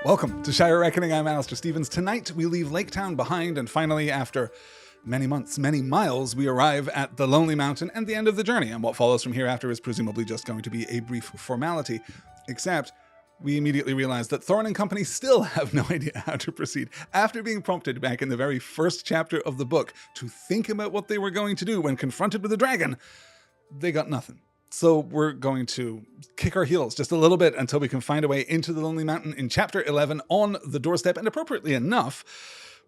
Welcome to Shire Reckoning. I'm Alistair Stevens. Tonight we leave Lake Town behind, and finally, after many months, many miles, we arrive at the Lonely Mountain and the end of the journey. And what follows from here after is presumably just going to be a brief formality, except we immediately realize that Thorin and company still have no idea how to proceed. After being prompted back in the very first chapter of the book to think about what they were going to do when confronted with a dragon, they got nothing. So we're going to kick our heels just a little bit until we can find a way into the Lonely Mountain in Chapter 11 on the Doorstep. And appropriately enough,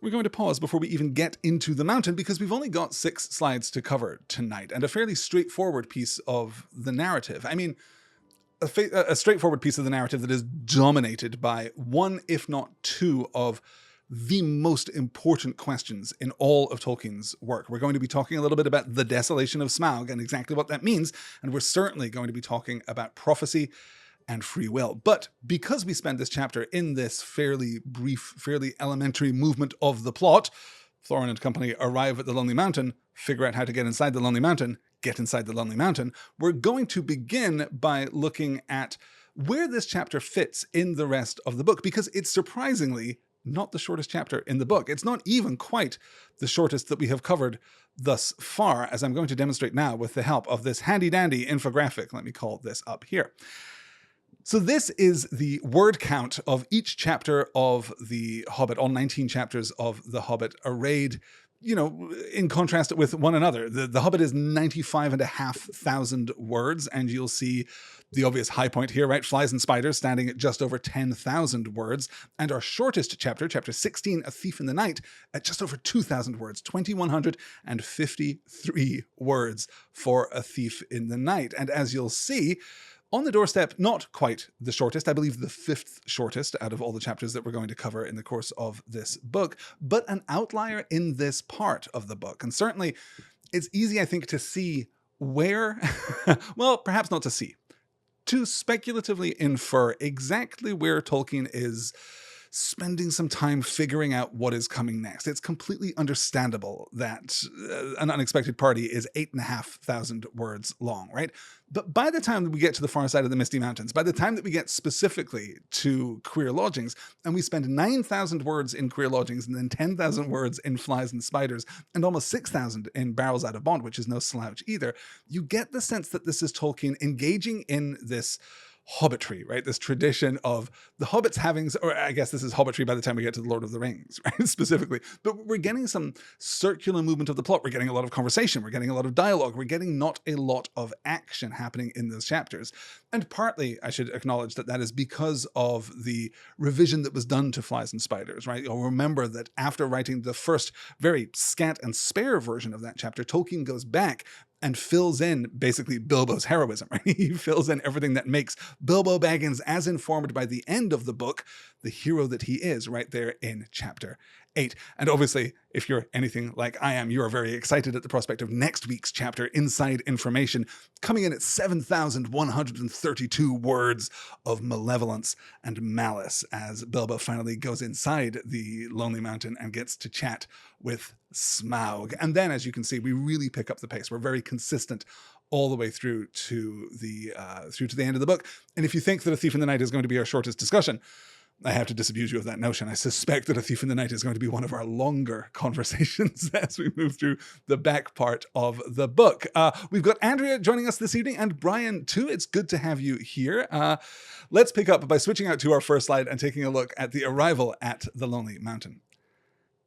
we're going to pause before we even get into the mountain because we've only got 6 slides to cover tonight and a fairly straightforward piece of the narrative. I mean, a straightforward piece of the narrative that is dominated by one, if not two, of the most important questions in all of Tolkien's work. We're going to be talking a little bit about the Desolation of Smaug and exactly what that means, and we're certainly going to be talking about prophecy and free will. But because we spend this chapter in this fairly brief, fairly elementary movement of the plot, Thorin and company arrive at the Lonely Mountain, figure out how to get inside the Lonely Mountain, get inside the Lonely Mountain. We're going to begin by looking at where this chapter fits in the rest of the book, because it's surprisingly not the shortest chapter in the book. It's not even quite the shortest that we have covered thus far, as I'm going to demonstrate now with the help of this handy-dandy infographic. Let me call this up here. So this is the word count of each chapter of The Hobbit, all 19 chapters of The Hobbit arrayed, in contrast with one another. The Hobbit is 95,500 words, and you'll see the obvious high point here, right? Flies and Spiders standing at just over 10,000 words. And our shortest chapter, chapter 16, A Thief in the Night, at just over 2,000 words, 2,153 words for A Thief in the Night. And as you'll see, on the Doorstep, not quite the shortest, I believe the 5th shortest out of all the chapters that we're going to cover in the course of this book, but an outlier in this part of the book. And certainly it's easy, I think, to see where, well, perhaps not to see, to speculatively infer exactly where Tolkien is spending some time figuring out what is coming next. It's completely understandable that An Unexpected Party is 8,500 words long, right? But by the time that we get to the far side of the Misty Mountains, by the time that we get specifically to Queer Lodgings, and we spend 9,000 words in Queer Lodgings and then 10,000 words in Flies and Spiders and almost 6,000 in Barrels Out of Bond, which is no slouch either, you get the sense that this is Tolkien engaging in this hobbitry, right? This tradition of the hobbits having, or I guess this is hobbitry by the time we get to the Lord of the Rings, right? Specifically. But we're getting some circular movement of the plot. We're getting a lot of conversation. We're getting a lot of dialogue. We're getting not a lot of action happening in those chapters. And partly, I should acknowledge that is because of the revision that was done to Flies and Spiders, right? You'll remember that after writing the first very scant and spare version of that chapter, Tolkien goes back and fills in basically Bilbo's heroism, right? He fills in everything that makes Bilbo Baggins, as informed by the end of the book, the hero that he is right there in chapter 8. And obviously, if you're anything like I am, you are very excited at the prospect of next week's chapter, Inside Information, coming in at 7,132 words of malevolence and malice as Bilbo finally goes inside the Lonely Mountain and gets to chat with Smaug. And then, as you can see, we really pick up the pace. We're very consistent all the way through to the end of the book. And if you think that A Thief in the Night is going to be our shortest discussion, I have to disabuse you of that notion. I suspect that A Thief in the Night is going to be one of our longer conversations as we move through the back part of the book. We've got Andrea joining us this evening and Brian too. It's good to have you here. Let's pick up by switching out to our first slide and taking a look at the arrival at the Lonely Mountain.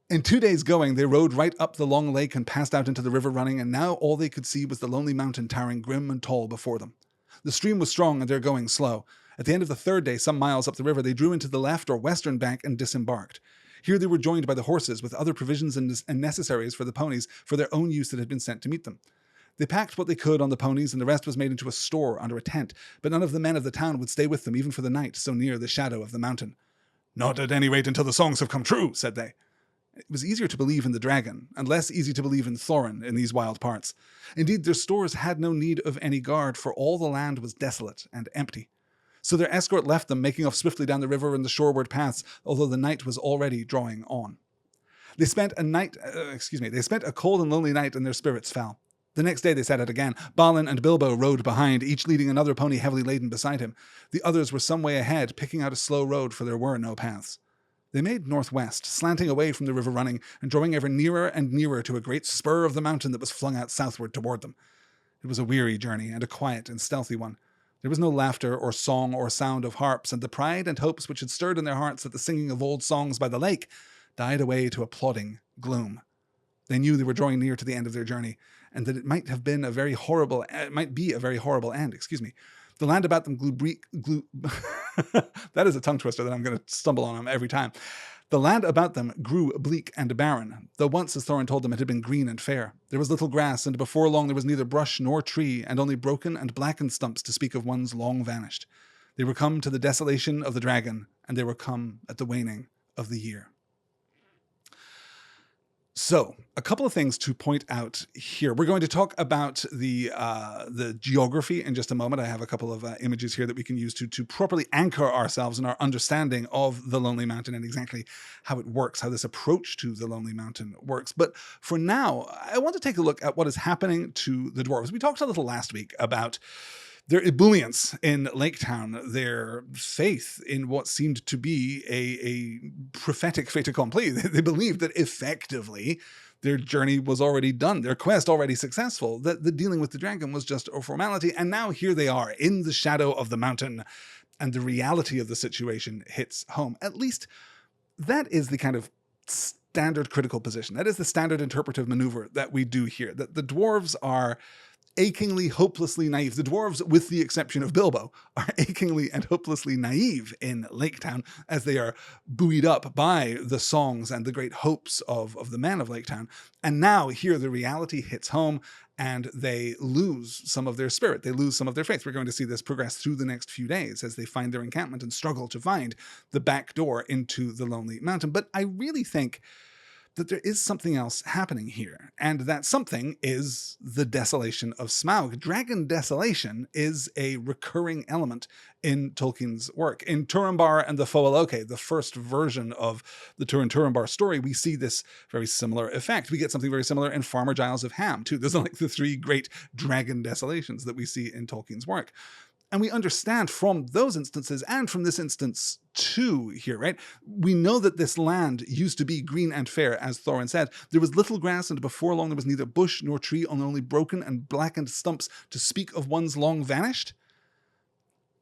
In 2 days going, they rode right up the long lake and passed out into the river running, and now all they could see was the Lonely Mountain towering grim and tall before them. The stream was strong and their going slow. At the end of the 3rd day, some miles up the river, they drew into the left or western bank and disembarked. Here they were joined by the horses with other provisions and necessaries for the ponies for their own use that had been sent to meet them. They packed what they could on the ponies, and the rest was made into a store under a tent, but none of the men of the town would stay with them even for the night, so near the shadow of the mountain. "Not at any rate until the songs have come true," said they. It was easier to believe in the dragon, and less easy to believe in Thorin in these wild parts. Indeed, their stores had no need of any guard, for all the land was desolate and empty. So their escort left them, making off swiftly down the river and the shoreward paths, although the night was already drawing on. They spent a cold and lonely night, and their spirits fell. The next day they set out again. Balin and Bilbo rode behind, each leading another pony heavily laden beside him. The others were some way ahead, picking out a slow road, for there were no paths. They made northwest, slanting away from the river running, and drawing ever nearer and nearer to a great spur of the mountain that was flung out southward toward them. It was a weary journey, and a quiet and stealthy one. There was no laughter or song or sound of harps, and the pride and hopes which had stirred in their hearts at the singing of old songs by the lake died away to a plodding gloom. They knew they were drawing near to the end of their journey, and that it might be a very horrible end. The land about them grew that is a tongue twister that I'm going to stumble on every time. The land about them grew bleak and barren, though once, as Thorin told them, it had been green and fair. There was little grass, and before long there was neither brush nor tree, and only broken and blackened stumps to speak of ones long vanished. They were come to the desolation of the dragon, and they were come at the waning of the year. So, a couple of things to point out here. We're going to talk about the geography in just a moment. I have a couple of images here that we can use to properly anchor ourselves in our understanding of the Lonely Mountain and exactly how it works, how this approach to the Lonely Mountain works. But for now, I want to take a look at what is happening to the dwarves. We talked a little last week about their ebullience in Lake Town, their faith in what seemed to be a prophetic fait accompli. They believed that effectively their journey was already done, their quest already successful, that the dealing with the dragon was just a formality. And now here they are in the shadow of the mountain, and the reality of the situation hits home. At least that is the kind of standard critical position. That is the standard interpretive maneuver that we do here, that the dwarves are achingly, hopelessly naive. The dwarves, with the exception of Bilbo, are achingly and hopelessly naive in Lake Town as they are buoyed up by the songs and the great hopes of the men of Lake Town. And now here the reality hits home and they lose some of their spirit. They lose some of their faith. We're going to see this progress through the next few days as they find their encampment and struggle to find the back door into the Lonely Mountain. But I really think that there is something else happening here, and that something is the Desolation of Smaug. Dragon desolation is a recurring element in Tolkien's work. In Turambar and the Foaloke, the first version of the Turin Turambar story, we see this very similar effect. We get something very similar in Farmer Giles of Ham, too. Those are like the three great dragon desolations that we see in Tolkien's work. And we understand from those instances and from this instance too here, right? We know that this land used to be green and fair, as Thorin said. There was little grass, and before long there was neither bush nor tree, only broken and blackened stumps to speak of ones long vanished.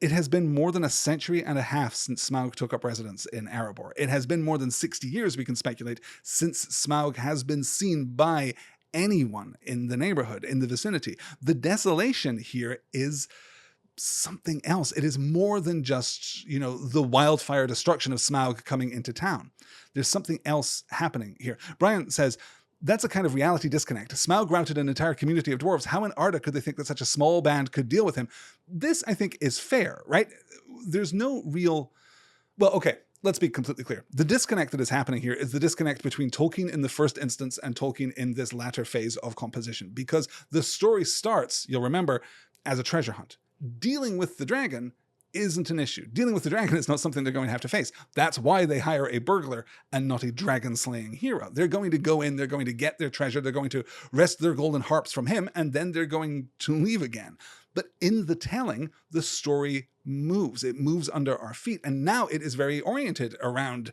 It has been more than a century and a half since Smaug took up residence in Erebor. It has been more than 60 years, we can speculate, since Smaug has been seen by anyone in the neighborhood, in the vicinity. The desolation here is something else. It is more than just, the wildfire destruction of Smaug coming into town. There's something else happening here. Brian says, that's a kind of reality disconnect. Smaug routed an entire community of dwarves. How in Arda could they think that such a small band could deal with him? This, I think, is fair, right? There's no real... Well, okay, let's be completely clear. The disconnect that is happening here is the disconnect between Tolkien in the first instance and Tolkien in this latter phase of composition, because the story starts, you'll remember, as a treasure hunt. Dealing with the dragon isn't an issue. Dealing with the dragon is not something they're going to have to face. That's why they hire a burglar and not a dragon-slaying hero. They're going to go in, they're going to get their treasure, they're going to wrest their golden harps from him, and then they're going to leave again. But in the telling, the story moves. It moves under our feet, and now it is very oriented around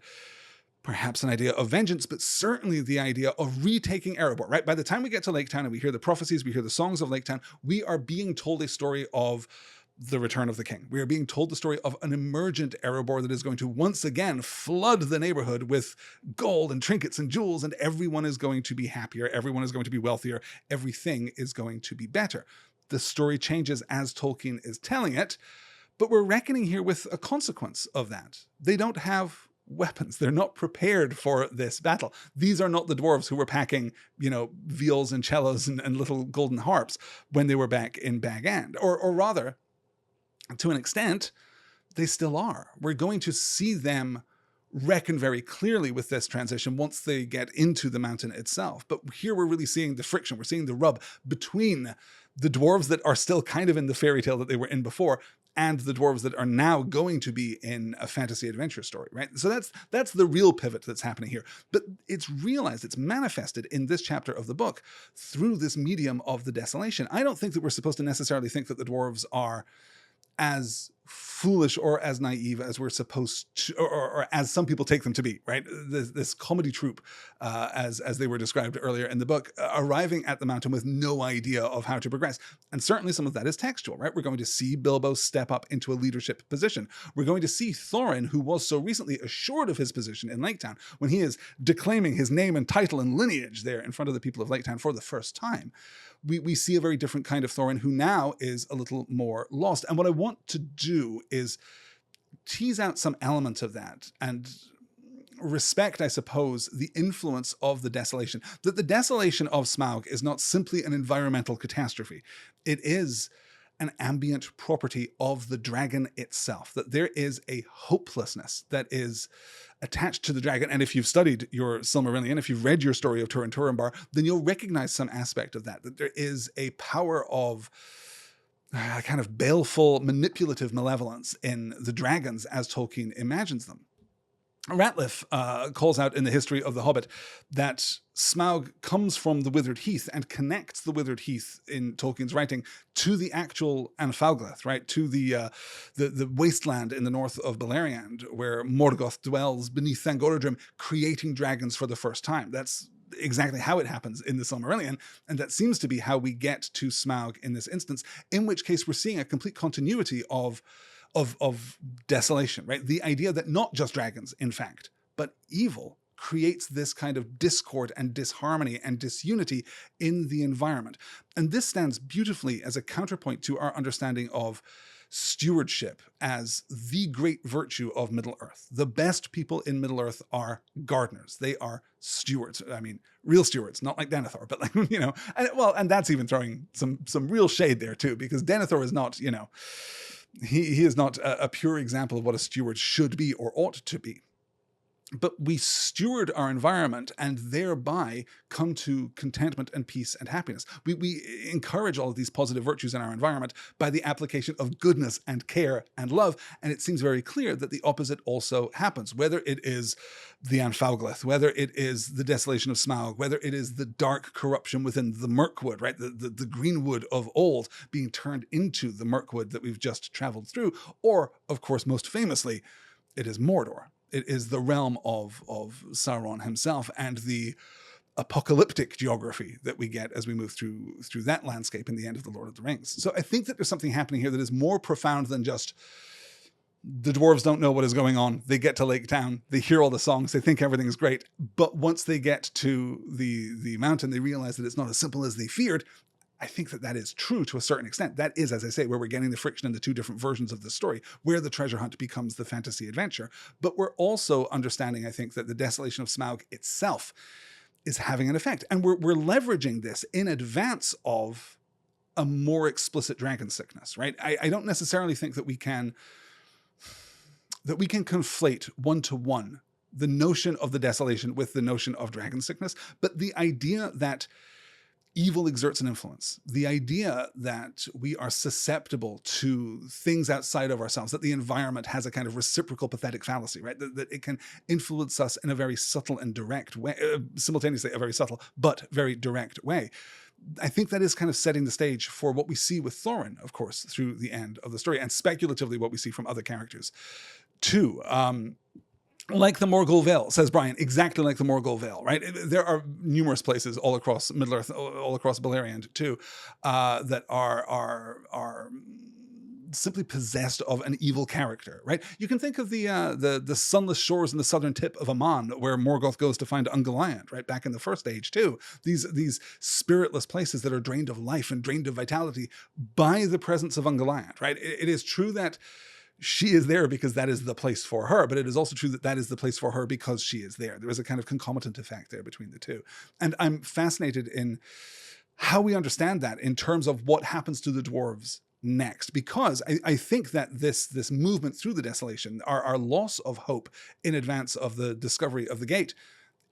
perhaps an idea of vengeance, but certainly the idea of retaking Erebor, right? By the time we get to Lake Town and we hear the prophecies, we hear the songs of Lake Town, we are being told a story of the return of the king. We are being told the story of an emergent Erebor that is going to once again flood the neighborhood with gold and trinkets and jewels, and everyone is going to be happier, everyone is going to be wealthier, everything is going to be better. The story changes as Tolkien is telling it, but we're reckoning here with a consequence of that. They don't have weapons. They're not prepared for this battle. These are not the dwarves who were packing, viols and cellos and little golden harps when they were back in Bag End. Or rather, to an extent, they still are. We're going to see them reckon very clearly with this transition once they get into the mountain itself. But here we're really seeing the friction. We're seeing the rub between the dwarves that are still kind of in the fairy tale that they were in before and the dwarves that are now going to be in a fantasy adventure story, right? So that's the real pivot that's happening here. But it's realized, it's manifested in this chapter of the book through this medium of the desolation. I don't think that we're supposed to necessarily think that the dwarves are as foolish or as naive as we're supposed to, or as some people take them to be, right? This comedy troupe, as they were described earlier in the book, arriving at the mountain with no idea of how to progress. And certainly some of that is textual, right? We're going to see Bilbo step up into a leadership position. We're going to see Thorin, who was so recently assured of his position in Laketown, when he is declaiming his name and title and lineage there in front of the people of Laketown for the first time. We see a very different kind of Thorin who now is a little more lost. And what I want to do is tease out some elements of that and respect, I suppose, the influence of the desolation. That the desolation of Smaug is not simply an environmental catastrophe. It is an ambient property of the dragon itself, that there is a hopelessness that is attached to the dragon. And if you've studied your Silmarillion, if you've read your story of Turin Turambar, then you'll recognize some aspect of that there is a power of a kind of baleful, manipulative malevolence in the dragons as Tolkien imagines them. Ratliff calls out in the history of the Hobbit that Smaug comes from the Withered Heath and connects the Withered Heath in Tolkien's writing to the actual Anfalgleth, right? To the wasteland in the north of Beleriand, where Morgoth dwells beneath Thangorodrim, creating dragons for the first time. That's exactly how it happens in the Silmarillion, and that seems to be how we get to Smaug in this instance, in which case we're seeing a complete continuity of desolation, right? The idea that not just dragons, in fact, but evil creates this kind of discord and disharmony and disunity in the environment. And this stands beautifully as a counterpoint to our understanding of stewardship as the great virtue of Middle-earth. The best people in Middle-earth are gardeners. They are stewards. I mean, real stewards, not like Denethor, but like, and that's even throwing some real shade there too, because Denethor is not, he is not a pure example of what a steward should be or ought to be. But we steward our environment and thereby come to contentment and peace and happiness. We encourage all of these positive virtues in our environment by the application of goodness and care and love. And it seems very clear that the opposite also happens, whether it is the Anfalgleth, whether it is the desolation of Smaug, whether it is the dark corruption within the Mirkwood, right? The greenwood of old being turned into the Mirkwood that we've just traveled through. Or, of course, most famously, it is Mordor. It is the realm of Sauron himself and the apocalyptic geography that we get as we move through that landscape in the end of The Lord of the Rings. So I think that there's something happening here that is more profound than just the dwarves don't know what is going on. They get to Laketown, they hear all the songs, they think everything is great. But once they get to the mountain, they realize that it's not as simple as they feared. I think that is true to a certain extent. That is, as I say, where we're getting the friction in the two different versions of the story, where the treasure hunt becomes the fantasy adventure. But we're also understanding, I think, that the desolation of Smaug itself is having an effect. And we're leveraging this in advance of a more explicit dragon sickness, right? I don't necessarily think that we can conflate one-to-one the notion of the desolation with the notion of dragon sickness, but the idea that evil exerts an influence, the idea that we are susceptible to things outside of ourselves, that the environment has a kind of reciprocal pathetic fallacy, right? That it can influence us in a very subtle and direct way, simultaneously a very subtle but very direct way. I think that is kind of setting the stage for what we see with Thorin, of course, through the end of the story, and speculatively what we see from other characters too. Like the Morgul Vale, says Brian, exactly like the Morgul Vale, right? There are numerous places all across Middle-earth, all across Beleriand too, that are simply possessed of an evil character, right? You can think of the sunless shores in the southern tip of Aman, where Morgoth goes to find Ungoliant, right? Back in the First Age too. These spiritless places that are drained of life and drained of vitality by the presence of Ungoliant, right? It is true that she is there because that is the place for her, but it is also true that that is the place for her because she is there. There is a kind of concomitant effect there between the two. And I'm fascinated in how we understand that in terms of what happens to the dwarves next, because I think that this movement through the desolation, our loss of hope in advance of the discovery of the gate,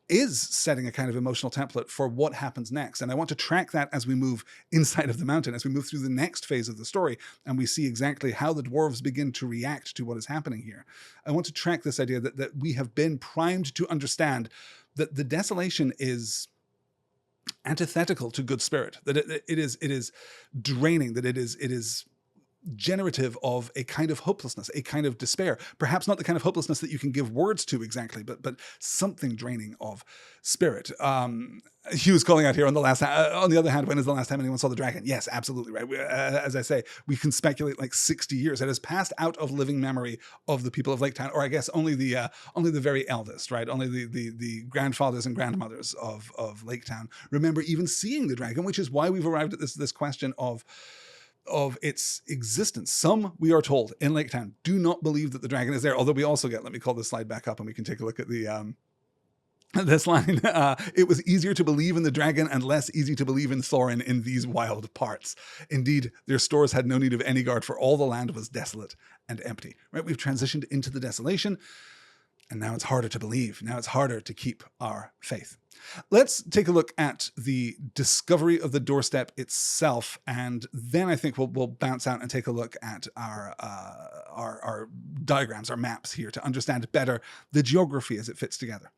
is setting a kind of emotional template for what happens next. And I want to track that as we move inside of the mountain, as we move through the next phase of the story, and we see exactly how the dwarves begin to react to what is happening here. I want to track this idea that we have been primed to understand that the desolation is antithetical to good spirit, that it is draining, that it is generative of a kind of hopelessness, a kind of despair, perhaps not the kind of hopelessness that you can give words to exactly, but something draining of spirit. Hugh was calling out here on the other hand, when is the last time anyone saw the dragon? Yes, absolutely right. As I say, we can speculate like 60 years. It has passed out of living memory of the people of Lake Town, or I guess only the very eldest, right? Only the grandfathers and grandmothers of Lake Town remember even seeing the dragon, which is why we've arrived at this question of its existence. Some, we are told, in Lake Town do not believe that the dragon is there, although we also get, let me call this slide back up and we can take a look at this line. It was easier to believe in the dragon and less easy to believe in Thorin in these wild parts. Indeed, their stores had no need of any guard, for all the land was desolate and empty. Right? We've transitioned into the desolation, and now it's harder to believe. Now it's harder to keep our faith. Let's take a look at the discovery of the doorstep itself, and then I think we'll bounce out and take a look at our diagrams, our maps here, to understand better the geography as it fits together.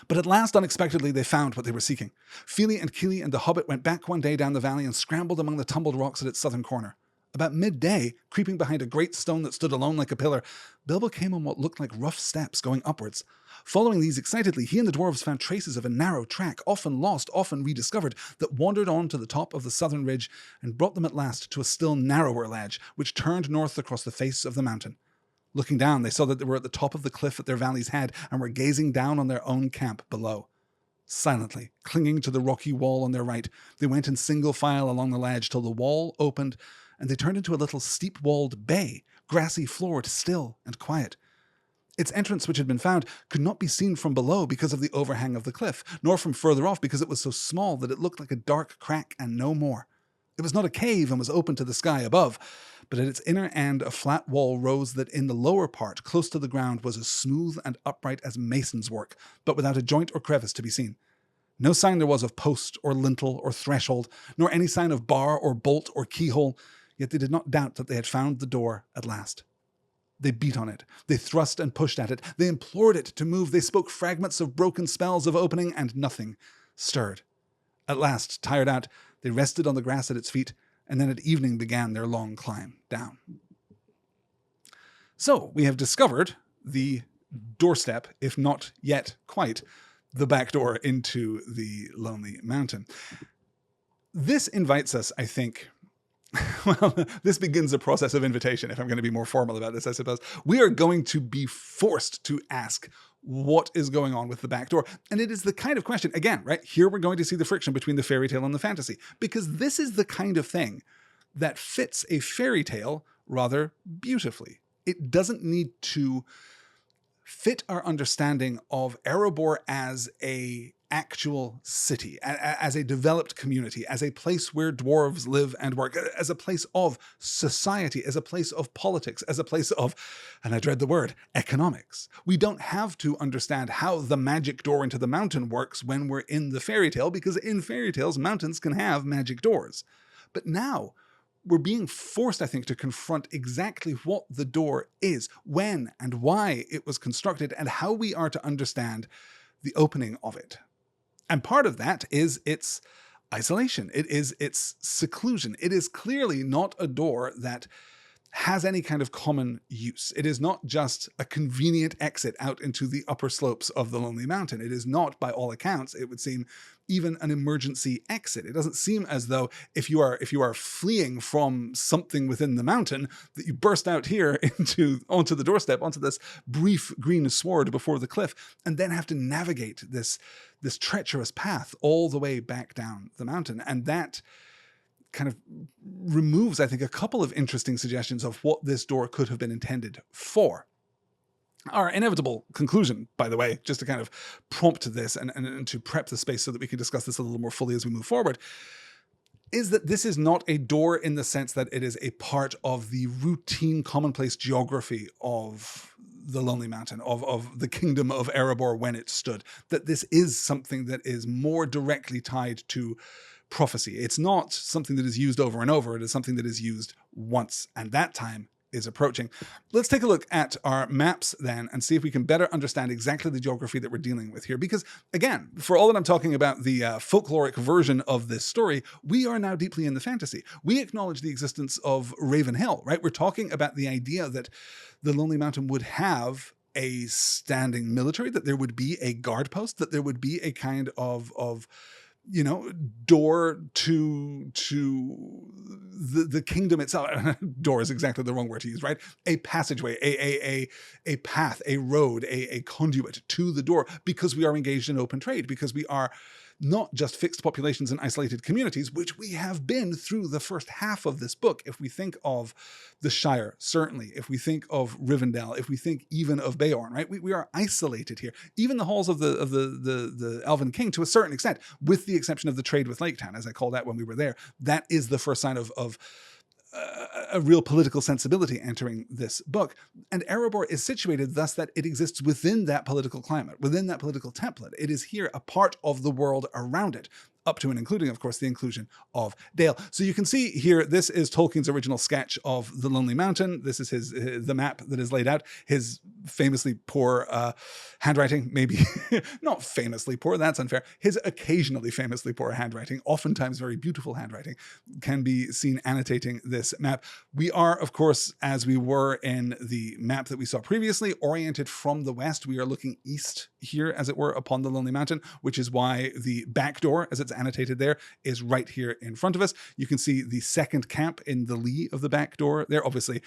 But at last, unexpectedly, they found what they were seeking. Fili and Kili and the Hobbit went back one day down the valley and scrambled among the tumbled rocks at its southern corner. About midday, creeping behind a great stone that stood alone like a pillar, Bilbo came on what looked like rough steps going upwards. Following these excitedly, he and the dwarves found traces of a narrow track, often lost, often rediscovered, that wandered on to the top of the southern ridge and brought them at last to a still narrower ledge, which turned north across the face of the mountain. Looking down, they saw that they were at the top of the cliff at their valley's head and were gazing down on their own camp below. Silently, clinging to the rocky wall on their right, they went in single file along the ledge till the wall opened and they turned into a little steep-walled bay, grassy floored, still and quiet. Its entrance, which had been found, could not be seen from below because of the overhang of the cliff, nor from further off because it was so small that it looked like a dark crack and no more. It was not a cave and was open to the sky above, but at its inner end a flat wall rose that in the lower part, close to the ground, was as smooth and upright as mason's work, but without a joint or crevice to be seen. No sign there was of post or lintel or threshold, nor any sign of bar or bolt or keyhole, yet they did not doubt that they had found the door at last. They beat on it. They thrust and pushed at it. They implored it to move. They spoke fragments of broken spells of opening, and nothing stirred. At last, tired out, they rested on the grass at its feet, and then at evening began their long climb down. So, we have discovered the doorstep, if not yet quite the back door into the Lonely Mountain. This invites us, I think, well, this begins a process of invitation, if I'm going to be more formal about this, I suppose. We are going to be forced to ask what is going on with the back door. And it is the kind of question, again, right? Here we're going to see the friction between the fairy tale and the fantasy, because this is the kind of thing that fits a fairy tale rather beautifully. It doesn't need to fit our understanding of Erebor as a actual city, as a developed community, as a place where dwarves live and work, as a place of society, as a place of politics, as a place of, and I dread the word, economics. We don't have to understand how the magic door into the mountain works when we're in the fairy tale, because in fairy tales, mountains can have magic doors. But now, we're being forced, I think, to confront exactly what the door is, when and why it was constructed, and how we are to understand the opening of it. And part of that is its isolation. It is its seclusion. It is clearly not a door that has any kind of common use. It is not just a convenient exit out into the upper slopes of the Lonely Mountain. It is not, by all accounts, it would seem, even an emergency exit. It doesn't seem as though if you are fleeing from something within the mountain, that you burst out here onto the doorstep, onto this brief green sward before the cliff, and then have to navigate this treacherous path all the way back down the mountain. And that kind of removes, I think, a couple of interesting suggestions of what this door could have been intended for. Our inevitable conclusion, by the way, just to kind of prompt this and to prep the space so that we can discuss this a little more fully as we move forward, is that this is not a door in the sense that it is a part of the routine, commonplace geography of the Lonely Mountain, of the kingdom of Erebor when it stood, that this is something that is more directly tied to prophecy. It's not something that is used over and over. It is something that is used once, and that time is approaching. Let's take a look at our maps then and see if we can better understand exactly the geography that we're dealing with here. Because again, for all that I'm talking about the folkloric version of this story, we are now deeply in the fantasy. We acknowledge the existence of Raven Hill, right? We're talking about the idea that the Lonely Mountain would have a standing military, that there would be a guard post, that there would be a kind of door to the kingdom itself. Door is exactly the wrong word to use, right? A passageway, a path, a road, a conduit to the door, because we are engaged in open trade, because we are not just fixed populations and isolated communities, which we have been through the first half of this book. If we think of the Shire, certainly. If we think of Rivendell, if we think even of Beorn, right? We are isolated here. Even the halls of the Elven King, to a certain extent, with the exception of the trade with Laketown, as I called out when we were there. That is the first sign of a real political sensibility entering this book. And Erebor is situated thus that it exists within that political climate, within that political template. It is here a part of the world around it, up to and including, of course, the inclusion of Dale. So you can see here, this is Tolkien's original sketch of the Lonely Mountain. This is the map that is laid out. His famously poor handwriting, maybe not famously poor, that's unfair. His occasionally famously poor handwriting, oftentimes very beautiful handwriting, can be seen annotating this map. We are, of course, as we were in the map that we saw previously, oriented from the west. We are looking east here, as it were, upon the Lonely Mountain, which is why the back door, as it's annotated there, is right here in front of us. You can see the second camp in the lee of the back door there. Obviously,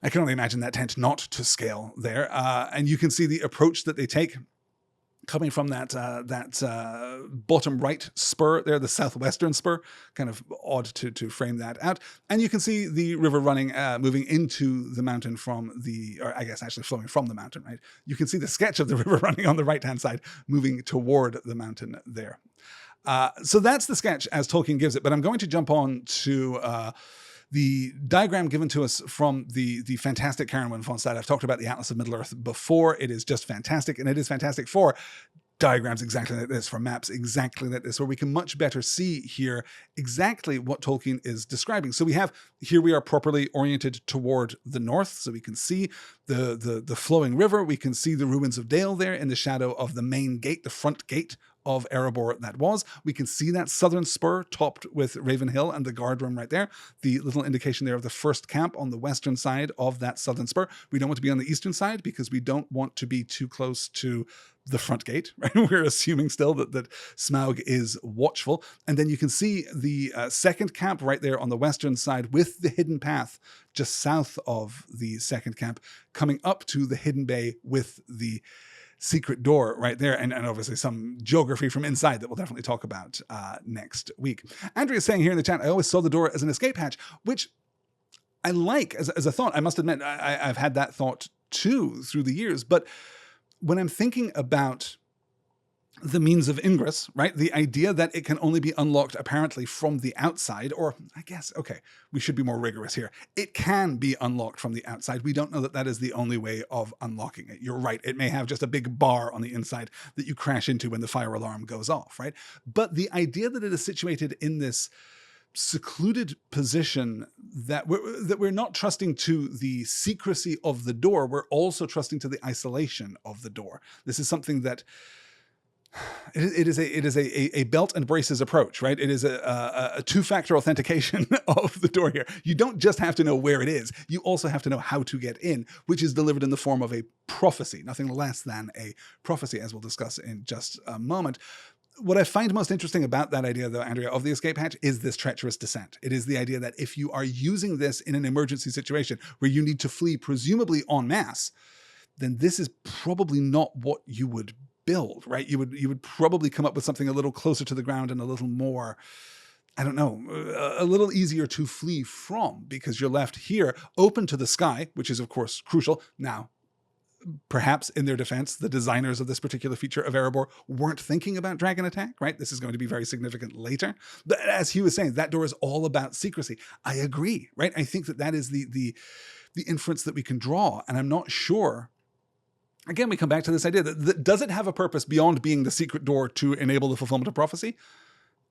I can only imagine that tent not to scale there. And you can see the approach that they take coming from that bottom right spur there, the southwestern spur. Kind of odd to frame that out. And you can see the river running, moving into the mountain or I guess actually flowing from the mountain, right? You can see the sketch of the river running on the right-hand side, moving toward the mountain there. So that's the sketch as Tolkien gives it, but I'm going to jump on to the diagram given to us from the fantastic Karen Wynne von Stad. I've talked about the Atlas of Middle-earth before. It is just fantastic, and it is fantastic for diagrams exactly like this, for maps exactly like this, where we can much better see here exactly what Tolkien is describing. So we are properly oriented toward the north, so we can see the flowing river. We can see the ruins of Dale there in the shadow of the main gate, the front gate of Erebor that was. We can see that southern spur topped with Raven Hill and the guard room right there. The little indication there of the first camp on the western side of that southern spur. We don't want to be on the eastern side because we don't want to be too close to the front gate, right? We're assuming still that Smaug is watchful. And then you can see the second camp right there on the western side with the hidden path just south of the second camp coming up to the hidden bay with the secret door right there, and obviously some geography from inside that we'll definitely talk about next week. Andrea's saying here in the chat, I always saw the door as an escape hatch, which I like as a thought. I must admit, I've had that thought too through the years, but when I'm thinking about the means of ingress, right? The idea that it can only be unlocked apparently from the outside, or I guess, okay, we should be more rigorous here. It can be unlocked from the outside. We don't know that that is the only way of unlocking it. You're right. It may have just a big bar on the inside that you crash into when the fire alarm goes off, right? But the idea that it is situated in this secluded position, that we're not trusting to the secrecy of the door, we're also trusting to the isolation of the door. This is something that it is a belt and braces approach, right? It is a two-factor authentication of the door here. You don't just have to know where it is. You also have to know how to get in, which is delivered in the form of a prophecy, nothing less than a prophecy, as we'll discuss in just a moment. What I find most interesting about that idea, though, Andrea, of the escape hatch is this treacherous descent. It is the idea that if you are using this in an emergency situation where you need to flee, presumably en masse, then this is probably not what you would build, right? You would probably come up with something a little closer to the ground and a little more, I don't know, a little easier to flee from, because you're left here open to the sky, which is of course crucial. Now, perhaps in their defense, the designers of this particular feature of Erebor weren't thinking about dragon attack, right? This is going to be very significant later. But as Hugh was saying, that door is all about secrecy. I agree, right? I think that is the inference that we can draw, and I'm not sure again, we come back to this idea that does it have a purpose beyond being the secret door to enable the fulfillment of prophecy?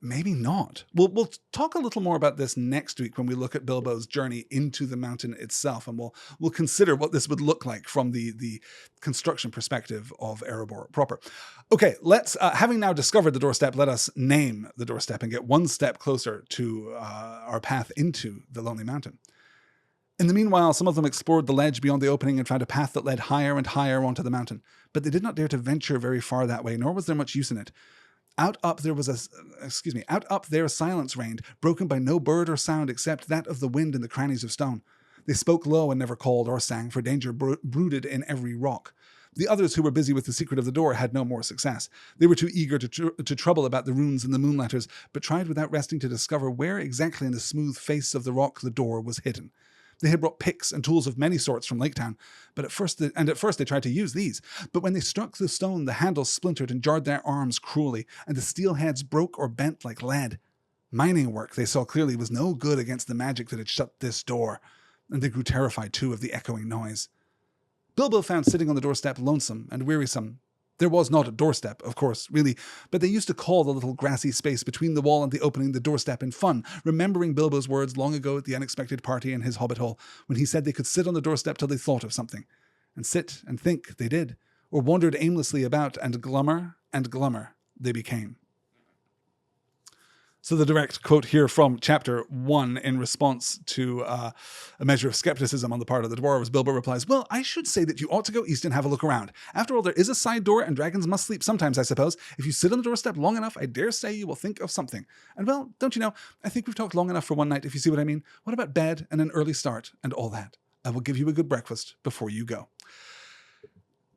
Maybe not. We'll talk a little more about this next week when we look at Bilbo's journey into the mountain itself, and we'll consider what this would look like from the construction perspective of Erebor proper. Okay, let's, having now discovered the doorstep, let us name the doorstep and get one step closer to our path into the Lonely Mountain. In the meanwhile, some of them explored the ledge beyond the opening and found a path that led higher and higher onto the mountain, but they did not dare to venture very far that way, nor was there much use in it. Out up there silence reigned, broken by no bird or sound except that of the wind in the crannies of stone. They spoke low and never called or sang, for danger brooded in every rock. The others who were busy with the secret of the door had no more success. They were too eager to trouble about the runes and the moon letters, but tried without resting to discover where exactly in the smooth face of the rock the door was hidden. They had brought picks and tools of many sorts from Laketown, but at first they tried to use these. But when they struck the stone, the handles splintered and jarred their arms cruelly, and the steel heads broke or bent like lead. Mining work, they saw clearly, was no good against the magic that had shut this door, and they grew terrified too of the echoing noise. Bilbo found sitting on the doorstep lonesome and wearisome. There was not a doorstep, of course, really, but they used to call the little grassy space between the wall and the opening the doorstep in fun, remembering Bilbo's words long ago at the unexpected party in his hobbit hole, when he said they could sit on the doorstep till they thought of something. And sit and think they did, or wandered aimlessly about, and glummer they became. So the direct quote here from Chapter 1 in response to a measure of skepticism on the part of the dwarves, Bilbo replies, "Well, I should say that you ought to go east and have a look around. After all, there is a side door, and dragons must sleep sometimes, I suppose. If you sit on the doorstep long enough, I dare say you will think of something. And well, don't you know, I think we've talked long enough for one night, if you see what I mean. What about bed and an early start and all that? I will give you a good breakfast before you go."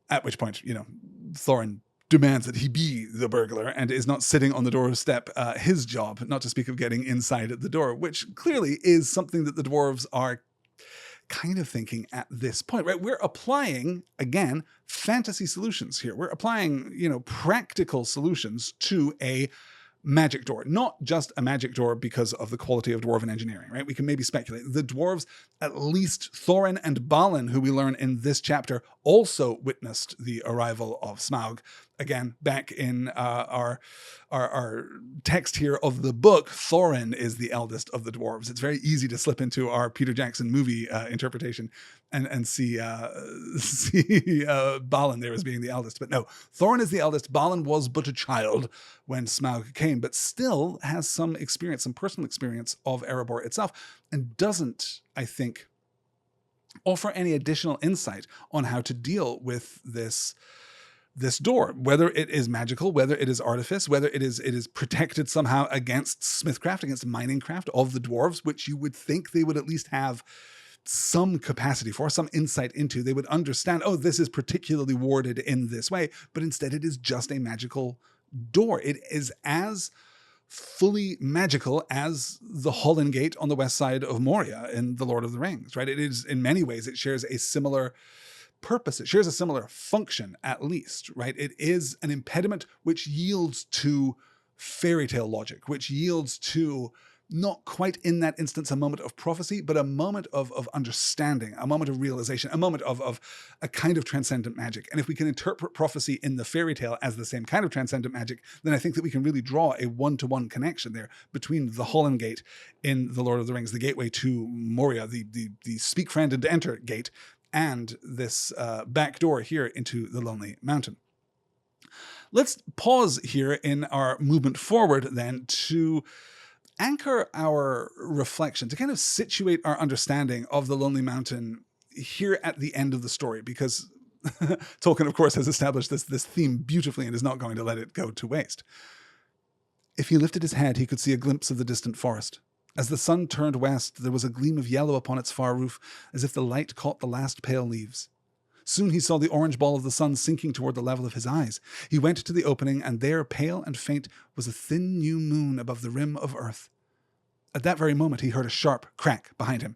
At which point, Thorin demands that he be the burglar and is not sitting on the doorstep, his job, not to speak of getting inside at the door, which clearly is something that the dwarves are kind of thinking at this point, right? We're applying, again, fantasy solutions here. We're applying, practical solutions to a magic door, not just a magic door because of the quality of dwarven engineering, right? We can maybe speculate. The dwarves, at least Thorin and Balin, who we learn in this chapter, also witnessed the arrival of Smaug. Again, back in our text here of the book, Thorin is the eldest of the dwarves. It's very easy to slip into our Peter Jackson movie interpretation and see Balin there as being the eldest. But no, Thorin is the eldest. Balin was but a child when Smaug came, but still has some experience, some personal experience of Erebor itself, and doesn't, I think, offer any additional insight on how to deal with this door, whether it is magical, whether it is artifice, whether it is protected somehow against smithcraft, against mining craft of the dwarves, which you would think they would at least have some capacity for, some insight into. They would understand, oh, this is particularly warded in this way, but instead it is just a magical door. It is as fully magical as the Holland Gate on the west side of Moria in The Lord of the Rings, right? It is, in many ways, it shares a similar purpose. It shares a similar function, at least, right? It is an impediment which yields to fairy tale logic, which yields to, not quite in that instance a moment of prophecy, but a moment of understanding, a moment of realization, a moment of a kind of transcendent magic. And if we can interpret prophecy in the fairy tale as the same kind of transcendent magic, then I think that we can really draw a one-to-one connection there between the Holland Gate in The Lord of the Rings, the gateway to Moria, the speak friend and enter gate, and this back door here into the Lonely Mountain. Let's pause here in our movement forward then to anchor our reflection, to kind of situate our understanding of the Lonely Mountain here at the end of the story, because Tolkien, of course, has established this theme beautifully and is not going to let it go to waste. If he lifted his head, he could see a glimpse of the distant forest. As the sun turned west, there was a gleam of yellow upon its far roof, as if the light caught the last pale leaves. Soon he saw the orange ball of the sun sinking toward the level of his eyes. He went to the opening, and there, pale and faint, was a thin new moon above the rim of earth. At that very moment he heard a sharp crack behind him.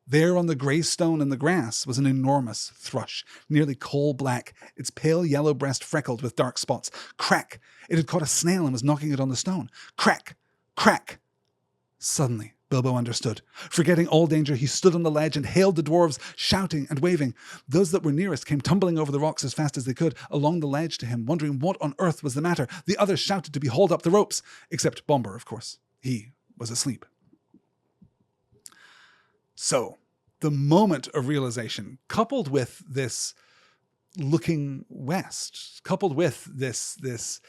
There on the grey stone in the grass was an enormous thrush, nearly coal-black, its pale yellow breast freckled with dark spots. Crack! It had caught a snail and was knocking it on the stone. Crack! Crack! Suddenly, Bilbo understood. Forgetting all danger, he stood on the ledge and hailed the dwarves, shouting and waving. Those that were nearest came tumbling over the rocks as fast as they could along the ledge to him, wondering what on earth was the matter. The others shouted to be hauled up the ropes, except Bombur, of course. He was asleep. So, the moment of realization, coupled with this looking west, coupled with this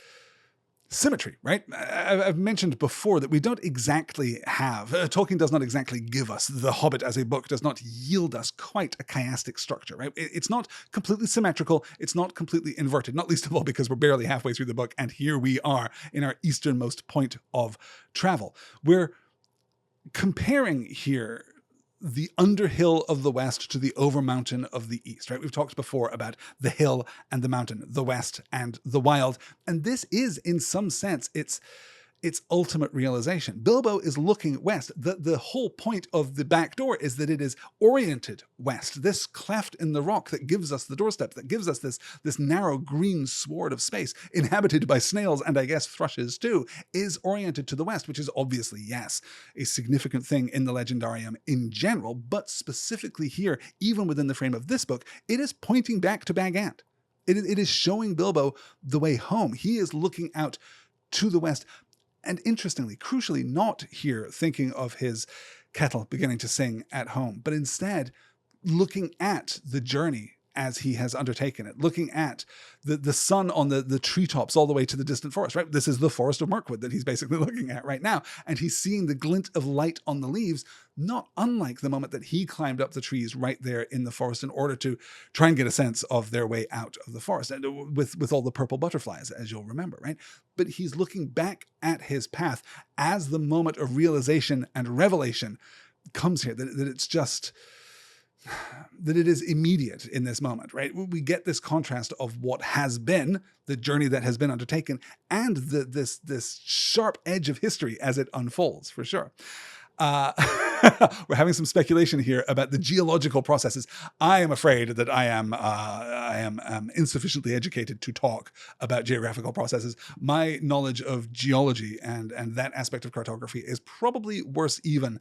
symmetry, right? I've mentioned before that we don't exactly have, Tolkien does not exactly give us, The Hobbit as a book does not yield us quite a chiastic structure, right? It's not completely symmetrical, it's not completely inverted, not least of all because we're barely halfway through the book, and here we are in our easternmost point of travel. We're comparing here the underhill of the west to the overmountain of the east, right? We've talked before about the hill and the mountain, the west and the wild. And this is, in some sense, its ultimate realization. Bilbo is looking west. The whole point of the back door is that it is oriented west. This cleft in the rock that gives us the doorstep, that gives us this narrow green sward of space, inhabited by snails and I guess thrushes too, is oriented to the west, which is obviously, yes, a significant thing in the Legendarium in general, but specifically here, even within the frame of this book, it is pointing back to Bag End. It is showing Bilbo the way home. He is looking out to the west. And interestingly, crucially, not here thinking of his kettle beginning to sing at home, but instead looking at the journey as he has undertaken it, looking at the sun on the treetops all the way to the distant forest, right? This is the forest of Mirkwood that he's basically looking at right now. And he's seeing the glint of light on the leaves, not unlike the moment that he climbed up the trees right there in the forest in order to try and get a sense of their way out of the forest, and with all the purple butterflies, as you'll remember, right? But he's looking back at his path as the moment of realization and revelation comes here, that it's just... that it is immediate in this moment, right? We get this contrast of what has been, the journey that has been undertaken, and this sharp edge of history as it unfolds, for sure. We're having some speculation here about the geological processes. I am afraid that I am insufficiently educated to talk about geographical processes. My knowledge of geology and that aspect of cartography is probably worse even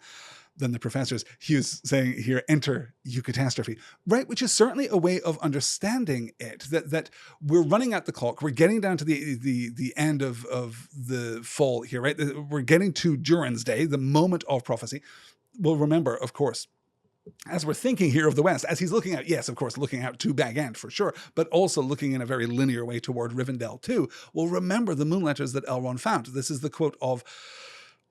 than the professors. He was saying here, enter eucatastrophe, right? Which is certainly a way of understanding it, that we're running out the clock. We're getting down to the end of the fall here, right? We're getting to Durin's Day, the moment of prophecy. Well, remember, of course, as we're thinking here of the West, as he's looking out, yes, of course, looking out to Bag End for sure, but also looking in a very linear way toward Rivendell too. Well, remember the moon letters that Elrond found. This is the quote of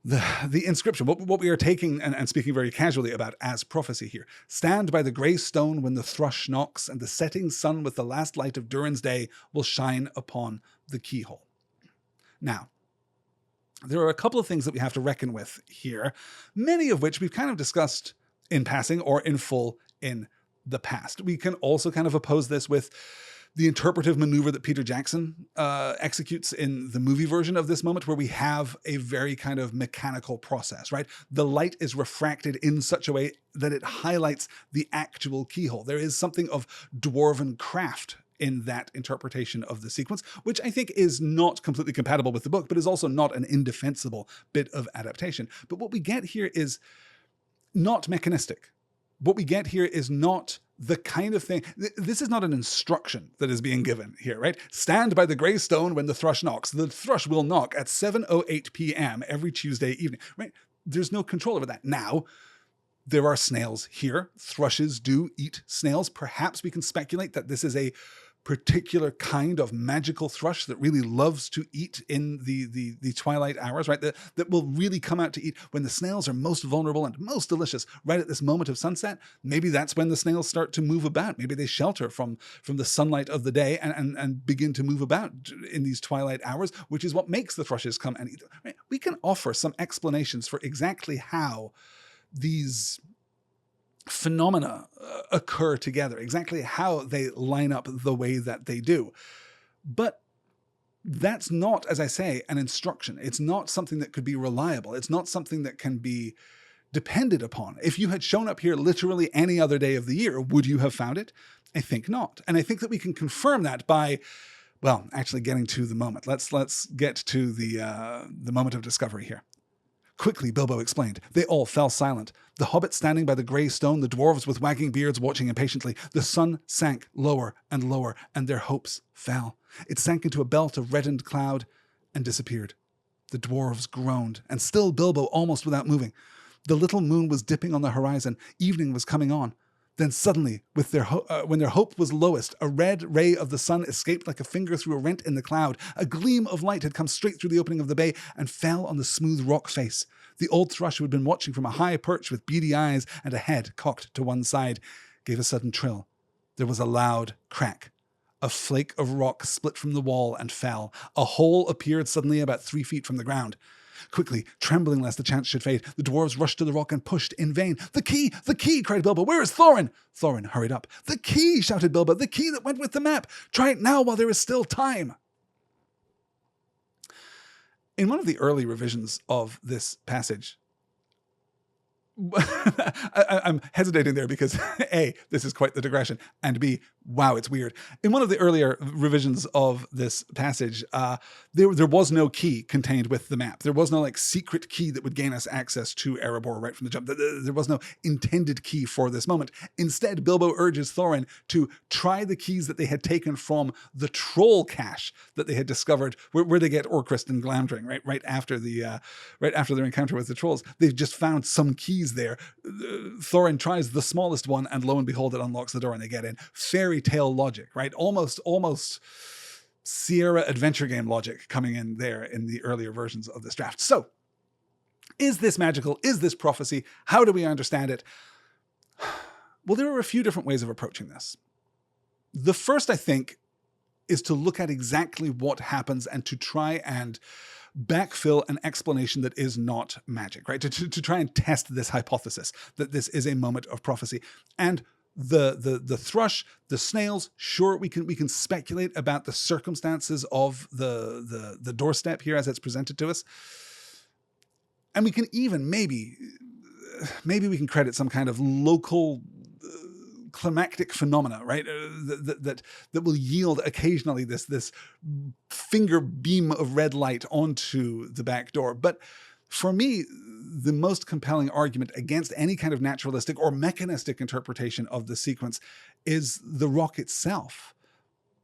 the inscription, what we are taking and speaking very casually about as prophecy here. Stand by the grey stone when the thrush knocks, and the setting sun with the last light of Durin's Day will shine upon the keyhole. Now, there are a couple of things that we have to reckon with here, many of which we've kind of discussed in passing or in full in the past. We can also kind of oppose this with the interpretive maneuver that Peter Jackson executes in the movie version of this moment, where we have a very kind of mechanical process, right? The light is refracted in such a way that it highlights the actual keyhole. There is something of dwarven craft in that interpretation of the sequence, which I think is not completely compatible with the book, but is also not an indefensible bit of adaptation. But what we get here is not mechanistic. What we get here is not the kind of thing, this is not an instruction that is being given here, right? Stand by the grey stone when the thrush knocks. The thrush will knock at 7:08 p.m. every Tuesday evening, right? There's no control over that. Now, there are snails here. Thrushes do eat snails. Perhaps we can speculate that this is a particular kind of magical thrush that really loves to eat in the twilight hours, right? That will really come out to eat when the snails are most vulnerable and most delicious, right at this moment of sunset. Maybe that's when the snails start to move about. Maybe they shelter from the sunlight of the day and begin to move about in these twilight hours, which is what makes the thrushes come and eat. Right? We can offer some explanations for exactly how these phenomena occur together, exactly how they line up the way that they do. But that's not, as I say, an instruction. It's not something that could be reliable. It's not something that can be depended upon. If you had shown up here literally any other day of the year, would you have found it? I think not. And I think that we can confirm that by, well, actually getting to the moment. Let's get to the moment of discovery here. Quickly, Bilbo explained. They all fell silent. The hobbits standing by the grey stone, the dwarves with wagging beards watching impatiently. The sun sank lower and lower, and their hopes fell. It sank into a belt of reddened cloud and disappeared. The dwarves groaned, and still Bilbo almost without moving. The little moon was dipping on the horizon. Evening was coming on. Then suddenly, with when their hope was lowest, a red ray of the sun escaped like a finger through a rent in the cloud. A gleam of light had come straight through the opening of the bay and fell on the smooth rock face. The old thrush, who had been watching from a high perch with beady eyes and a head cocked to one side, gave a sudden trill. There was a loud crack. A flake of rock split from the wall and fell. A hole appeared suddenly about 3 feet from the ground. Quickly, trembling lest the chance should fade, the dwarves rushed to the rock and pushed in vain. The key! The key! Cried Bilbo. Where is Thorin? Thorin hurried up. The key! Shouted Bilbo. The key that went with the map! Try it now while there is still time! In one of the early revisions of this passage, I'm hesitating there because A, this is quite the digression, and B, wow, it's weird. In one of the earlier revisions of this passage, there was no key contained with the map. There was no secret key that would gain us access to Erebor right from the jump. There was no intended key for this moment. Instead, Bilbo urges Thorin to try the keys that they had taken from the troll cache that they had discovered, where they get Orcrist and Glamdring, right after their encounter with the trolls. They've just found some keys there. Thorin tries the smallest one, and lo and behold, it unlocks the door and they get in. Fairy tale logic, right? Almost Sierra adventure game logic coming in there in the earlier versions of this draft. So, is this magical? Is this prophecy? How do we understand it? Well, there are a few different ways of approaching this. The first, I think, is to look at exactly what happens and to try and backfill an explanation that is not magic, right? To try and test this hypothesis that this is a moment of prophecy. And the thrush, the snails, sure, we can speculate about the circumstances of the doorstep here as it's presented to us. And we can even maybe we can credit some kind of local climactic phenomena, right? That will yield occasionally this finger beam of red light onto the back door. But for me, the most compelling argument against any kind of naturalistic or mechanistic interpretation of the sequence is the rock itself.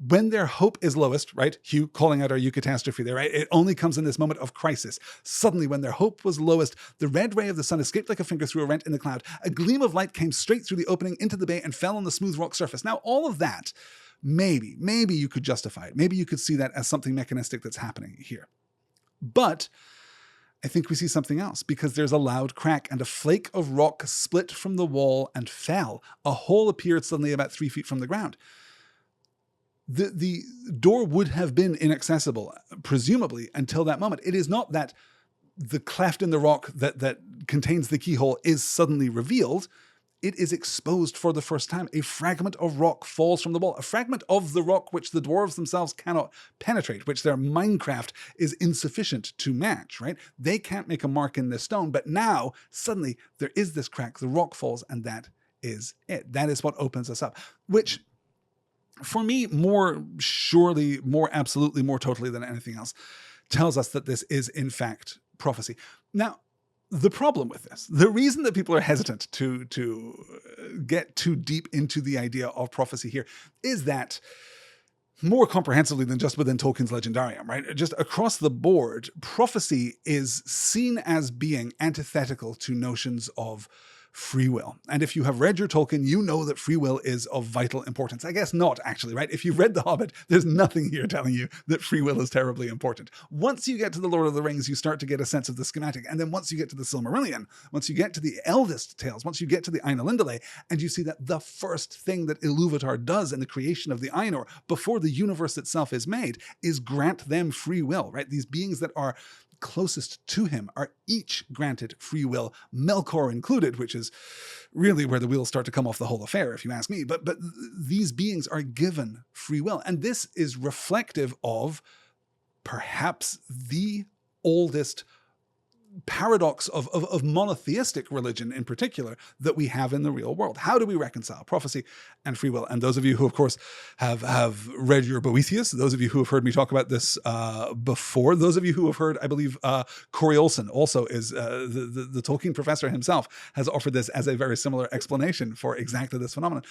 When their hope is lowest, right? Hugh calling out our eucatastrophe there, right? It only comes in this moment of crisis. Suddenly, when their hope was lowest, the red ray of the sun escaped like a finger through a rent in the cloud. A gleam of light came straight through the opening into the bay and fell on the smooth rock surface. Now, all of that, maybe you could justify it. Maybe you could see that as something mechanistic that's happening here. But I think we see something else, because there's a loud crack and a flake of rock split from the wall and fell. A hole appeared suddenly about 3 feet from the ground. The door would have been inaccessible, presumably, until that moment. It is not that the cleft in the rock that contains the keyhole is suddenly revealed. It is exposed for the first time. A fragment of rock falls from the wall, a fragment of the rock which the dwarves themselves cannot penetrate, which their Minecraft is insufficient to match, right? They can't make a mark in this stone, but now, suddenly, there is this crack, the rock falls, and that is it. That is what opens us up, which, for me, more surely, more absolutely, more totally than anything else, tells us that this is, in fact, prophecy. Now, the problem with this, the reason that people are hesitant to get too deep into the idea of prophecy here, is that more comprehensively than just within Tolkien's Legendarium, right? Just across the board, prophecy is seen as being antithetical to notions of free will. And if you have read your Tolkien, you know that free will is of vital importance. I guess not, actually, right? If you've read The Hobbit, there's nothing here telling you that free will is terribly important. Once you get to The Lord of the Rings, you start to get a sense of the schematic. And then once you get to the Silmarillion, once you get to the eldest tales, once you get to the Ainulindalë, and you see that the first thing that Ilúvatar does in the creation of the Ainur, before the universe itself is made, is grant them free will, right? These beings that are closest to him are each granted free will, Melkor included, which is really where the wheels start to come off the whole affair, if you ask me. But these beings are given free will. And this is reflective of perhaps the oldest paradox of monotheistic religion in particular that we have in the real world. How do we reconcile prophecy and free will? And those of you who, of course, have read your Boethius, those of you who have heard me talk about this before, those of you who have heard, I believe, Corey Olsen also is the Tolkien professor himself has offered this as a very similar explanation for exactly this phenomenon.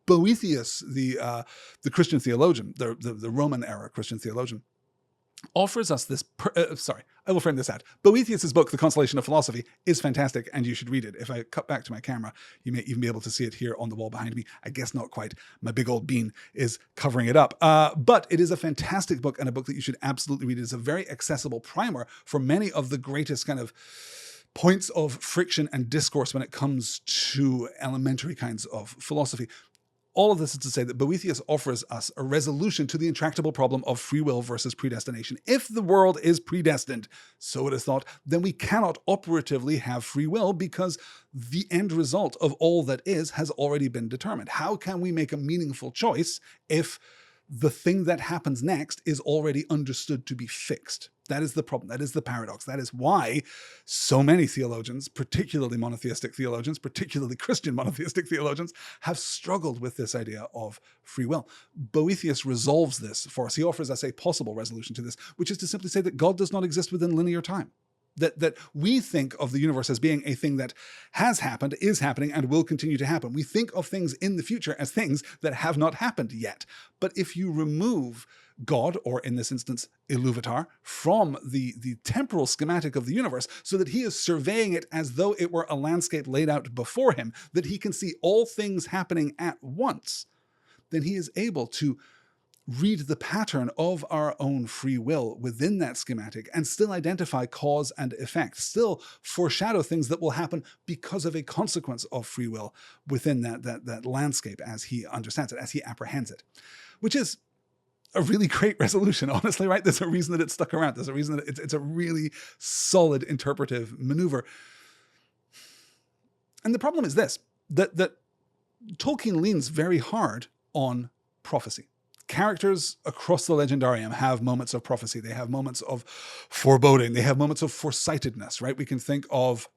Boethius, the Christian theologian, the Roman era Christian theologian, offers us this, I will frame this out. Boethius' book, The Consolation of Philosophy, is fantastic, and you should read it. If I cut back to my camera, you may even be able to see it here on the wall behind me. I guess not quite. My big old bean is covering it up. But it is a fantastic book, and a book that you should absolutely read. It is a very accessible primer for many of the greatest kind of points of friction and discourse when it comes to elementary kinds of philosophy. All of this is to say that Boethius offers us a resolution to the intractable problem of free will versus predestination. If the world is predestined, so it is thought, then we cannot operatively have free will because the end result of all that is has already been determined. How can we make a meaningful choice if the thing that happens next is already understood to be fixed? That is the problem. That is the paradox. That is why so many theologians, particularly monotheistic theologians, particularly Christian monotheistic theologians, have struggled with this idea of free will. Boethius resolves this for us. He offers us a possible resolution to this, which is to simply say that God does not exist within linear time. That we think of the universe as being a thing that has happened, is happening, and will continue to happen. We think of things in the future as things that have not happened yet. But if you remove God, or in this instance, Iluvatar, from the temporal schematic of the universe, so that he is surveying it as though it were a landscape laid out before him, that he can see all things happening at once, then he is able to read the pattern of our own free will within that schematic and still identify cause and effect, still foreshadow things that will happen because of a consequence of free will within that landscape as he understands it, as he apprehends it, which is a really great resolution, honestly, right? There's a reason that it stuck around. There's a reason that it's a really solid interpretive maneuver. And the problem is this, that Tolkien leans very hard on prophecy. Characters across the Legendarium have moments of prophecy. They have moments of foreboding. They have moments of foresightedness, right? We can think of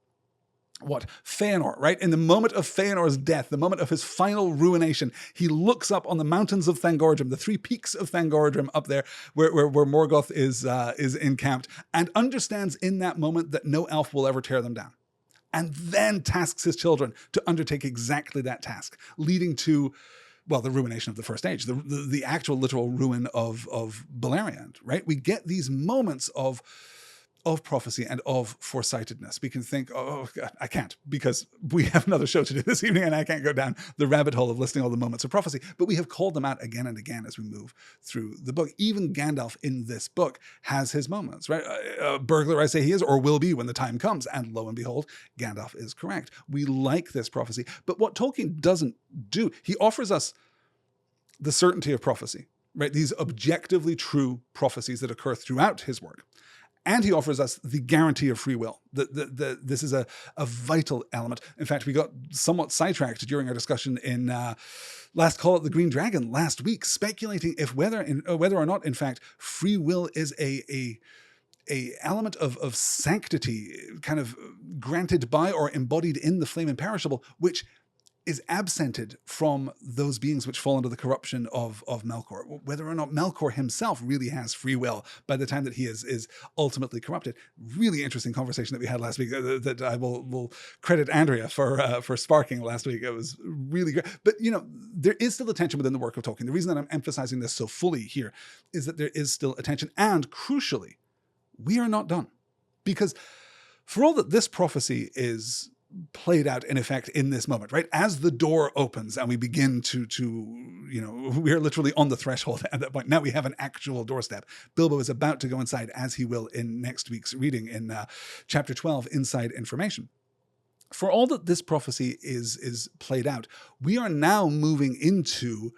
Feanor, right? In the moment of Feanor's death, the moment of his final ruination, he looks up on the mountains of Thangordrim, the three peaks of Thangordrim up there where Morgoth is encamped, and understands in that moment that no elf will ever tear them down. And then tasks his children to undertake exactly that task, leading to, well, the ruination of the First Age, the actual literal ruin of Beleriand, right? We get these moments of prophecy and of foresightedness. We can think, oh, God, I can't, because we have another show to do this evening and I can't go down the rabbit hole of listing all the moments of prophecy, but we have called them out again and again as we move through the book. Even Gandalf in this book has his moments, right? Burglar I say he is, or will be when the time comes, and lo and behold, Gandalf is correct. We like this prophecy, but what Tolkien doesn't do, he offers us the certainty of prophecy, right? These objectively true prophecies that occur throughout his work. And he offers us the guarantee of free will. This is a vital element. In fact, we got somewhat sidetracked during our discussion in Last Call at the Green Dragon last week, speculating if whether or not, in fact, free will is a element of sanctity kind of granted by or embodied in the flame imperishable, which is absented from those beings which fall under the corruption of Melkor. Whether or not Melkor himself really has free will by the time that he is ultimately corrupted. Really interesting conversation that we had last week that I will credit Andrea for sparking last week. It was really great. But, there is still a tension within the work of Tolkien. The reason that I'm emphasizing this so fully here is that there is still a tension. And crucially, we are not done. Because for all that this prophecy is played out in effect in this moment, right? As the door opens and we begin to we are literally on the threshold at that point. Now we have an actual doorstep. Bilbo is about to go inside, as he will in next week's reading in Chapter 12, Inside Information. For all that this prophecy is played out, we are now moving into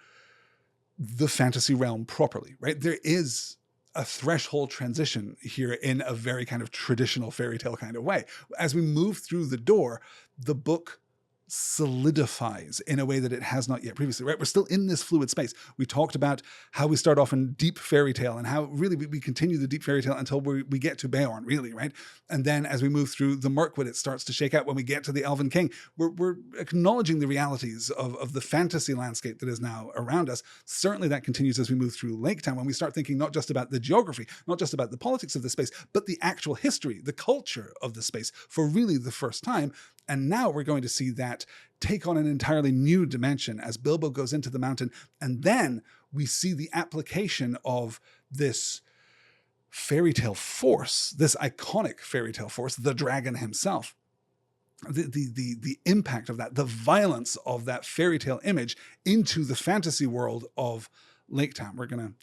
the fantasy realm properly, right? There is a threshold transition here in a very kind of traditional fairy tale kind of way. As we move through the door, the book solidifies in a way that it has not yet previously, right? We're still in this fluid space. We talked about how we start off in deep fairy tale and how really we continue the deep fairy tale until we get to Beorn, really, right? And then as we move through the Mirkwood, it starts to shake out. When we get to the Elven King, we're acknowledging the realities of the fantasy landscape that is now around us. Certainly that continues as we move through Lake Town, when we start thinking not just about the geography, not just about the politics of the space, but the actual history, the culture of the space for really the first time. And now we're going to see that take on an entirely new dimension as Bilbo goes into the mountain. And then we see the application of this fairy tale force, this iconic fairy tale force, the dragon himself. The impact of that, the violence of that fairy tale image into the fantasy world of Lake Town. We're going to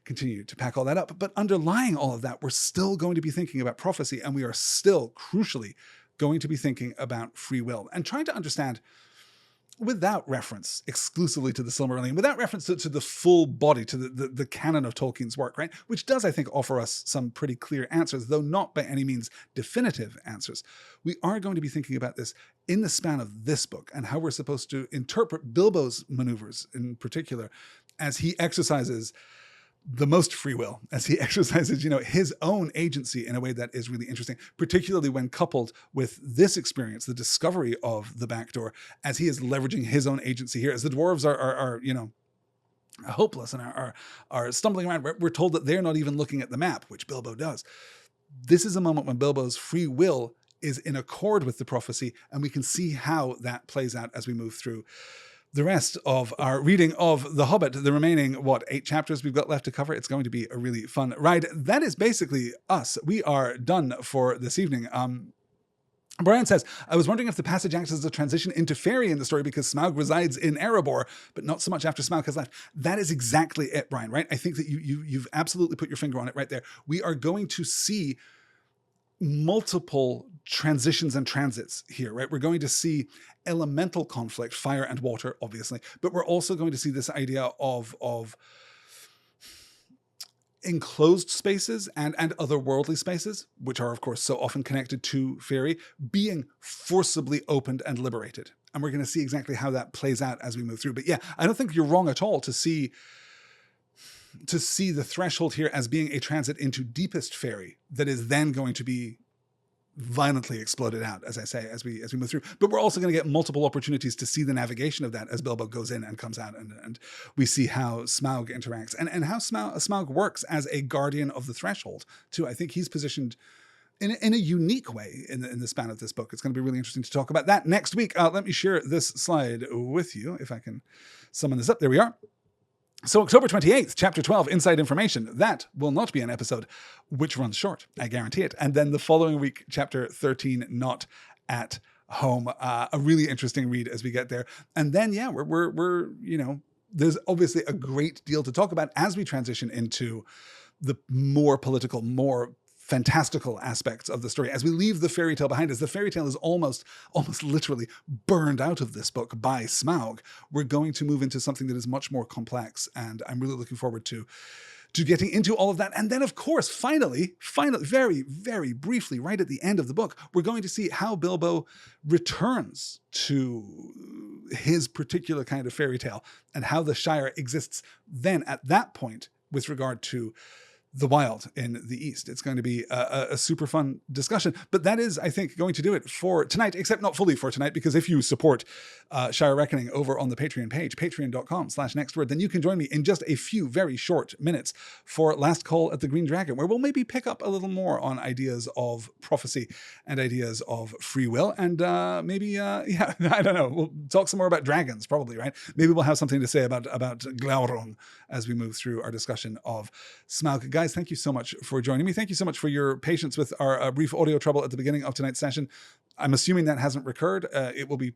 continue to pack all that up. But underlying all of that, we're still going to be thinking about prophecy, and we are still crucially going to be thinking about free will and trying to understand, without reference exclusively to the Silmarillion, without reference to the full body, to the canon of Tolkien's work, right? Which does, I think, offer us some pretty clear answers, though not by any means definitive answers. We are going to be thinking about this in the span of this book and how we're supposed to interpret Bilbo's maneuvers in particular as he exercises the most free will, as he exercises, his own agency in a way that is really interesting, particularly when coupled with this experience, the discovery of the back door, as he is leveraging his own agency here, as the dwarves are hopeless and are stumbling around. We're told that they're not even looking at the map, which Bilbo does. This is a moment when Bilbo's free will is in accord with the prophecy, and we can see how that plays out as we move through the rest of our reading of The Hobbit, the remaining, 8 chapters we've got left to cover. It's going to be a really fun ride. That is basically us. We are done for this evening. Brian says, I was wondering if the passage acts as a transition into fairy in the story because Smaug resides in Erebor, but not so much after Smaug has left. That is exactly it, Brian, right? I think that you've absolutely put your finger on it right there. We are going to see multiple transitions and transits here, right? We're going to see elemental conflict, fire and water, obviously, but we're also going to see this idea of enclosed spaces and otherworldly spaces, which are, of course, so often connected to fairy, being forcibly opened and liberated. And we're going to see exactly how that plays out as we move through. But yeah, I don't think you're wrong at all to see the threshold here as being a transit into deepest fairy that is then going to be violently exploded out, as I say, as we move through. But we're also going to get multiple opportunities to see the navigation of that as Bilbo goes in and comes out, and we see how Smaug interacts and how Smaug works as a guardian of the threshold too. I think he's positioned in a unique way in the span of this book. It's going to be really interesting to talk about that next week. Let me share this slide with you if I can summon this up. There we are. So October 28th, Chapter 12, Inside Information. That will not be an episode which runs short, I guarantee it. And then the following week, Chapter 13, Not at Home. A really interesting read as we get there. And then, yeah, we're there's obviously a great deal to talk about as we transition into the more political, more fantastical aspects of the story. As we leave the fairy tale behind us, the fairy tale is almost literally burned out of this book by Smaug. We're going to move into something that is much more complex, and I'm really looking forward to getting into all of that. And then, of course, finally, very, very briefly, right at the end of the book, we're going to see how Bilbo returns to his particular kind of fairy tale and how the Shire exists then at that point with regard to the wild in the East. It's going to be a super fun discussion. But that is, I think, going to do it for tonight, except not fully for tonight, because if you support Shire Reckoning over on the Patreon page, patreon.com/nextword, then you can join me in just a few very short minutes for Last Call at the Green Dragon, where we'll maybe pick up a little more on ideas of prophecy and ideas of free will. And maybe, I don't know, we'll talk some more about dragons, probably, right? Maybe we'll have something to say about Glaurung as we move through our discussion of Smaug. Guys, thank you so much for joining me. Thank you so much for your patience with our brief audio trouble at the beginning of tonight's session. I'm assuming that hasn't recurred. It will be,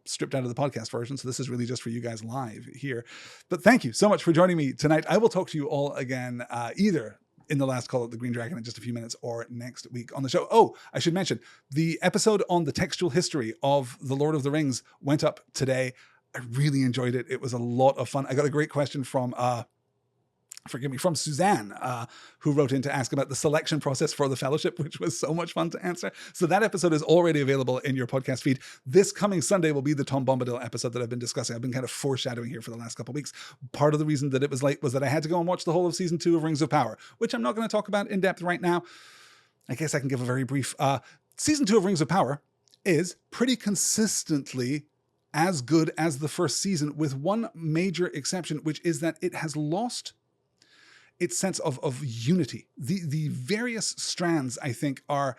stripped out of the podcast version. So this is really just for you guys live here. But thank you so much for joining me tonight. I will talk to you all again, either in the Last Call at the Green Dragon in just a few minutes or next week on the show. Oh, I should mention the episode on the textual history of The Lord of the Rings went up today. I really enjoyed it. It was a lot of fun. I got a great question from from Suzanne, who wrote in to ask about the selection process for the Fellowship, which was so much fun to answer. So that episode is already available in your podcast feed. This coming Sunday will be the Tom Bombadil episode that I've been discussing. I've been kind of foreshadowing here for the last couple of weeks. Part of the reason that it was late was that I had to go and watch the whole of season 2 of Rings of Power, which I'm not going to talk about in depth right now. I guess I can give a very brief. Season 2 of Rings of Power is pretty consistently as good as the first season, with one major exception, which is that it has lost its sense of unity. The various strands, I think, are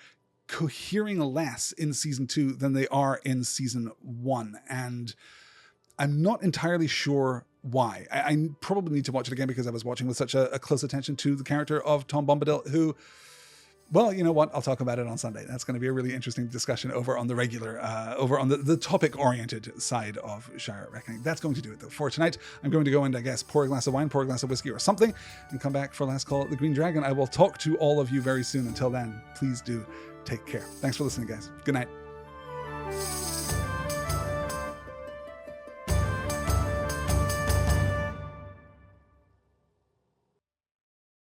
cohering less in season 2 than they are in season 1. And I'm not entirely sure why. I probably need to watch it again because I was watching with such a close attention to the character of Tom Bombadil, who, well, you know what? I'll talk about it on Sunday. That's going to be a really interesting discussion over on the regular, over on the topic-oriented side of Shire Reckoning. That's going to do it, though. For tonight, I'm going to go and, I guess, pour a glass of wine, pour a glass of whiskey or something, and come back for Last Call at the Green Dragon. I will talk to all of you very soon. Until then, please do take care. Thanks for listening, guys. Good night.